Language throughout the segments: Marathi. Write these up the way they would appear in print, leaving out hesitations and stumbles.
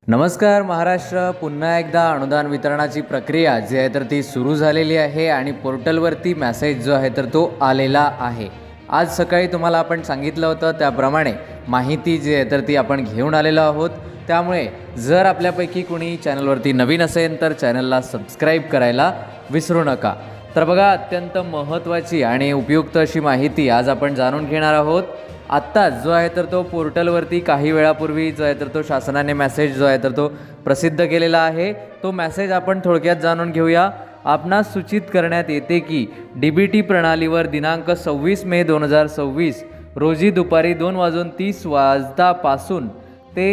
नमस्कार महाराष्ट्र. पुन्हा एकदा अनुदान वितरणाची प्रक्रिया जी आहे तर ती सुरू झालेली आहे आणि पोर्टलवरती मेसेज जो आहे तर तो आलेला आहे. आज सकाळी तुम्हाला आपण सांगितलं होतं त्याप्रमाणे माहिती जी आहे तर ती आपण घेऊन आलेलो आहोत. त्यामुळे जर आपल्यापैकी कोणी चॅनलवरती नवीन असेल तर चॅनलला सबस्क्राईब करायला विसरू नका. तर बघा, अत्यंत महत्त्वाची आणि उपयुक्त अशी माहिती आज आपण जाणून घेणार आहोत. आत्ताच जो आहे तर तो पोर्टलवरती काही वेळापूर्वी जो आहे तर तो शासनाने मेसेज जो आहे तर तो प्रसिद्ध केलेला आहे. तो मेसेज आपण थोडक्यात जाणून घेऊया. आपणास सूचित करण्यात येते की DBT प्रणालीवर दिनांक 26 मे 2026 रोजी दुपारी 2:30 पासून ते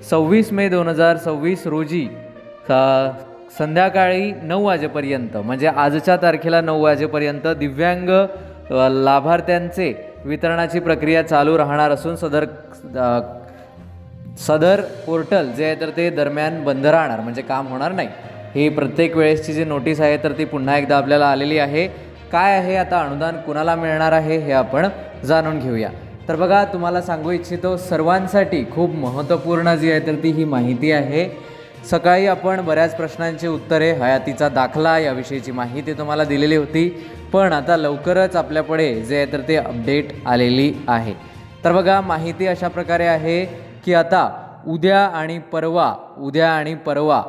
26 मे 2026 रोजी संध्याकाळी 9 वाजेपर्यंत, म्हणजे आजच्या तारखेला 9 वाजेपर्यंत दिव्यांग लाभार्थ्यांचे वितरणाची प्रक्रिया चालू राहणार असून सदर पोर्टल जे आहे तर ते दरम्यान बंद राहणार, म्हणजे काम होणार नाही. ही प्रत्येक वेळेसची जी नोटीस आहे तर ती पुन्हा एकदा आपल्याला आलेली आहे. काय आहे आता अनुदान कुणाला मिळणार आहे हे आपण जाणून घेऊया. तर बघा, तुम्हाला सांगू इच्छितो, सर्वांसाठी खूप महत्त्वपूर्ण जी आहे तर ती ही माहिती आहे. सकाळी आपण बऱ्याच प्रश्नांची उत्तरे, हयातीचा दाखला याविषयीची माहिती तुम्हाला दिलेली होती, पण आता लवकरच आपल्यापुढे जे आहे तर ते अपडेट आलेली आहे. तर बघा, माहिती अशा प्रकारे आहे की आता उद्या आणि परवा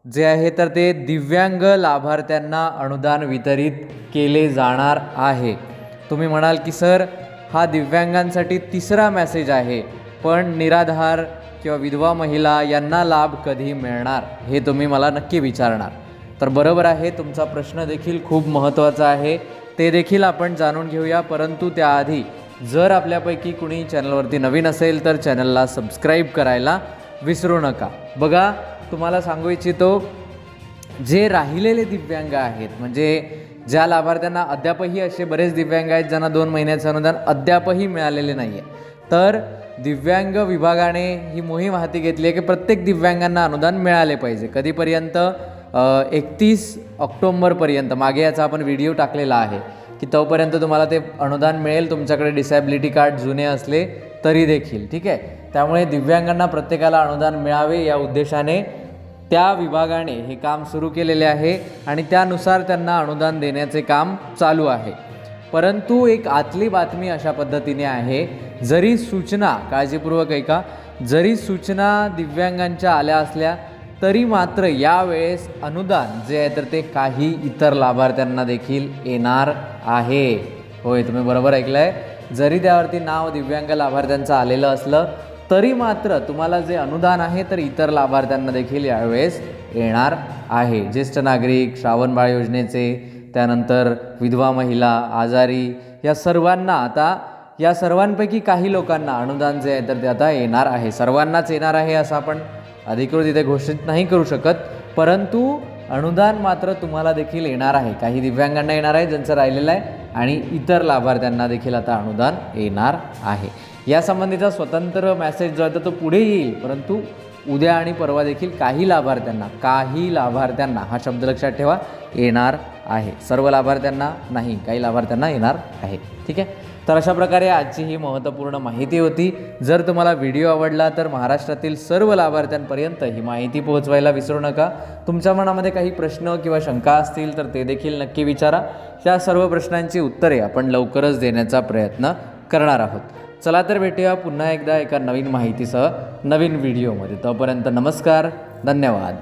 जे आहे तर ते दिव्यांग लाभार्थ्यांना अनुदान वितरित केले जाणार आहे. तुम्ही म्हणाल की सर, हा दिव्यांगांसाठी तिसरा मेसेज आहे, पण निराधार किंवा विधवा महिला यांना लाभ कधी मिळणार हे तुम्ही मला नक्की विचारणार. तर बरोबर आहे, तुमचा प्रश्न देखील खूप महत्त्वाचा आहे, ते देखील आपण जाणून घेऊया. परंतु त्याआधी जर आपल्यापैकी कुणी चॅनलवरती नवीन असेल तर चॅनलला सबस्क्राईब करायला विसरू नका. बघा, तुम्हाला सांगू इच्छितो, जे राहिलेले दिव्यांग आहेत, म्हणजे ज्या लाभार्थ्यांना अद्यापही, असे बरेच दिव्यांग आहेत ज्यांना 2 महिन्याचं अनुदान अद्यापही मिळालेले नाही आहे, तर दिव्यांग विभागाने ही मोहीम हाती घेतली आहे की प्रत्येक दिव्यांगांना अनुदान मिळाले पाहिजे. कधीपर्यंत? 31 ऑक्टोंबरपर्यंत. मागे याचा आपण व्हिडिओ टाकलेला आहे की तोपर्यंत तुम्हाला ते अनुदान मिळेल, तुमच्याकडे डिसॅबिलिटी कार्ड जुने असले तरी देखील. ठीक आहे. त्यामुळे दिव्यांगांना प्रत्येकाला अनुदान मिळावे या उद्देशाने त्या विभागाने हे काम सुरू केलेले आहे आणि त्यानुसार त्यांना अनुदान देण्याचे काम चालू आहे. परंतु एक आतली बातमी अशा पद्धतीने आहे, जरी सूचना, काळजीपूर्वक ऐका, जरी सूचना दिव्यांगांच्या आल्या असल्या तरी मात्र यावेळेस अनुदान जे आहे तर ते काही इतर लाभार्थ्यांना देखील येणार आहे. होय, तुम्ही बरोबर ऐकलं आहे. जरी त्यावरती नाव दिव्यांग लाभार्थ्यांचं आलेलं असलं तरी मात्र तुम्हाला जे अनुदान आहे तर इतर लाभार्थ्यांना देखील यावेळेस येणार आहे. ज्येष्ठ नागरिक, श्रावण बाळ योजनेचे, त्यानंतर विधवा महिला, आजारी, या सर्वांना, आता या सर्वांपैकी काही लोकांना अनुदान जे आहे तर ते आता येणार आहे. सर्वांनाच येणार आहे असं आपण अधिकृत इथे घोषित नाही करू शकत, परंतु अनुदान मात्र तुम्हाला देखील येणार आहे. काही दिव्यांगांना येणार आहे ज्यांचं राहिलेलं आहे, आणि इतर लाभार्थ्यांना देखील आता अनुदान येणार आहे. यासंबंधीचा स्वतंत्र मेसेज जो आहे तो पुढे येईल, परंतु उद्या आणि परवा देखील काही लाभार्थ्यांना, हा शब्द लक्षात ठेवा, येणार आहे. सर्व लाभार्थ्यांना नाही, काही लाभार्थ्यांना येणार आहे. ठीक आहे. तर अशा प्रकारे आजची ही महत्त्वपूर्ण माहिती होती. जर तुम्हाला व्हिडिओ आवडला तर महाराष्ट्रातील सर्व लाभार्थ्यांपर्यंत ही माहिती पोहोचवायला विसरू नका. तुमच्या मनामध्ये काही प्रश्न किंवा शंका असतील तर ते देखील नक्की विचारा. त्या सर्व प्रश्नांची उत्तरे आपण लवकरच देण्याचा प्रयत्न करणार आहोत. चला तर भेटूया पुन्हा एकदा एका नवीन माहितीसह नवीन व्हिडिओमध्ये. तोपर्यंत नमस्कार, धन्यवाद.